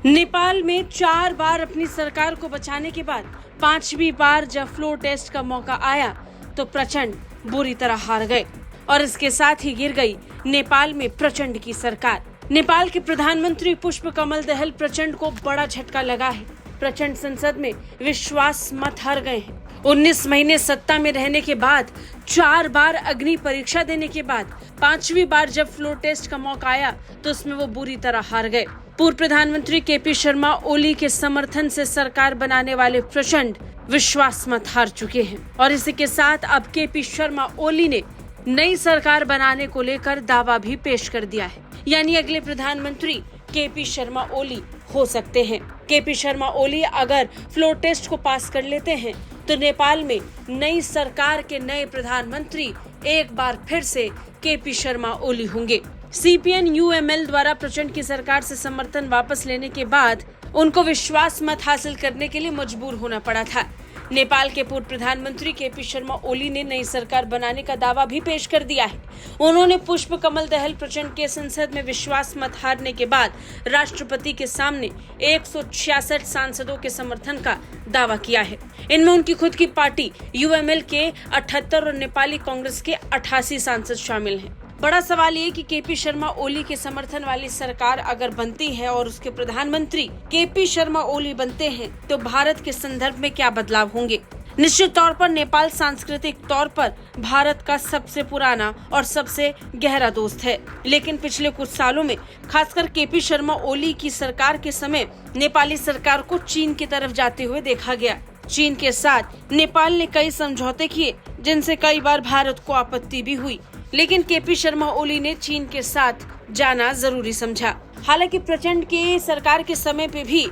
नेपाल में 4 बार अपनी सरकार को बचाने के बाद 5वीं बार जब फ्लोर टेस्ट का मौका आया तो प्रचंड बुरी तरह हार गए और इसके साथ ही गिर गई नेपाल में प्रचंड की सरकार। नेपाल के प्रधानमंत्री पुष्प कमल दहल प्रचंड को बड़ा झटका लगा है। प्रचंड संसद में विश्वास मत हार गए हैं। 19 महीने सत्ता में रहने के बाद 4 बार अग्नि परीक्षा देने के बाद 5वीं बार जब फ्लोर टेस्ट का मौका आया तो उसमें वो बुरी तरह हार गए। पूर्व प्रधानमंत्री केपी शर्मा ओली के समर्थन से सरकार बनाने वाले प्रचंड विश्वास मत हार चुके हैं और इसी के साथ अब केपी शर्मा ओली ने नई सरकार बनाने को लेकर दावा भी पेश कर दिया है। यानी अगले प्रधानमंत्री केपी शर्मा ओली हो सकते हैं। केपी शर्मा ओली अगर फ्लोर टेस्ट को पास कर लेते हैं तो नेपाल में नई सरकार के नए प्रधानमंत्री एक बार फिर से केपी शर्मा ओली होंगे। सीपीएन यूएमएल द्वारा प्रचंड की सरकार से समर्थन वापस लेने के बाद उनको विश्वास मत हासिल करने के लिए मजबूर होना पड़ा था। नेपाल के पूर्व प्रधानमंत्री केपी शर्मा ओली ने नई सरकार बनाने का दावा भी पेश कर दिया है। उन्होंने पुष्प कमल दहल प्रचंड के संसद में विश्वास मत हारने के बाद राष्ट्रपति के सामने 166 सांसदों के समर्थन का दावा किया है। इनमें उनकी खुद की पार्टी यूएमएल के 78 और नेपाली कांग्रेस के 88 सांसद शामिल हैं। बड़ा सवाल ये कि केपी शर्मा ओली के समर्थन वाली सरकार अगर बनती है और उसके प्रधानमंत्री केपी शर्मा ओली बनते हैं तो भारत के संदर्भ में क्या बदलाव होंगे। निश्चित तौर पर नेपाल सांस्कृतिक तौर पर भारत का सबसे पुराना और सबसे गहरा दोस्त है, लेकिन पिछले कुछ सालों में खासकर केपी शर्मा ओली की सरकार के समय नेपाली सरकार को चीन की तरफ जाते हुए देखा गया। चीन के साथ नेपाल ने कई समझौते किए जिनसे कई बार भारत को आपत्ति भी हुई, लेकिन केपी शर्मा ओली ने चीन के साथ जाना जरूरी समझा। हालांकि प्रचंड के सरकार के समय पे भी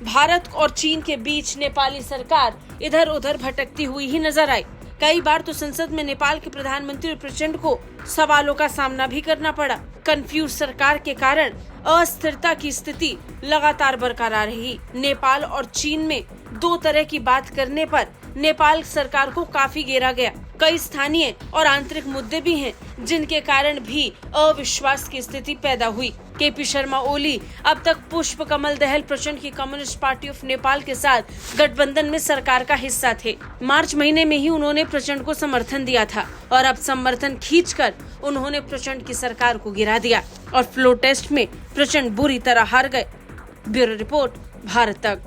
भारत और चीन के बीच नेपाली सरकार इधर उधर भटकती हुई ही नजर आई। कई बार तो संसद में नेपाल के प्रधानमंत्री प्रचंड को सवालों का सामना भी करना पड़ा। कंफ्यूज सरकार के कारण अस्थिरता की स्थिति लगातार बरकरार रही। नेपाल और चीन में दो तरह की बात करने पर नेपाल सरकार को काफी घेरा गया। कई स्थानीय और आंतरिक मुद्दे भी हैं जिनके कारण भी अविश्वास की स्थिति पैदा हुई। केपी शर्मा ओली अब तक पुष्प कमल दहल प्रचंड की कम्युनिस्ट पार्टी ऑफ नेपाल के साथ गठबंधन में सरकार का हिस्सा थे। मार्च महीने में ही उन्होंने प्रचंड को समर्थन दिया था और अब समर्थन खींचकर उन्होंने प्रचंड की सरकार को गिरा दिया और फ्लोर टेस्ट में प्रचंड बुरी तरह हार गए। ब्यूरो रिपोर्ट, भारत तक।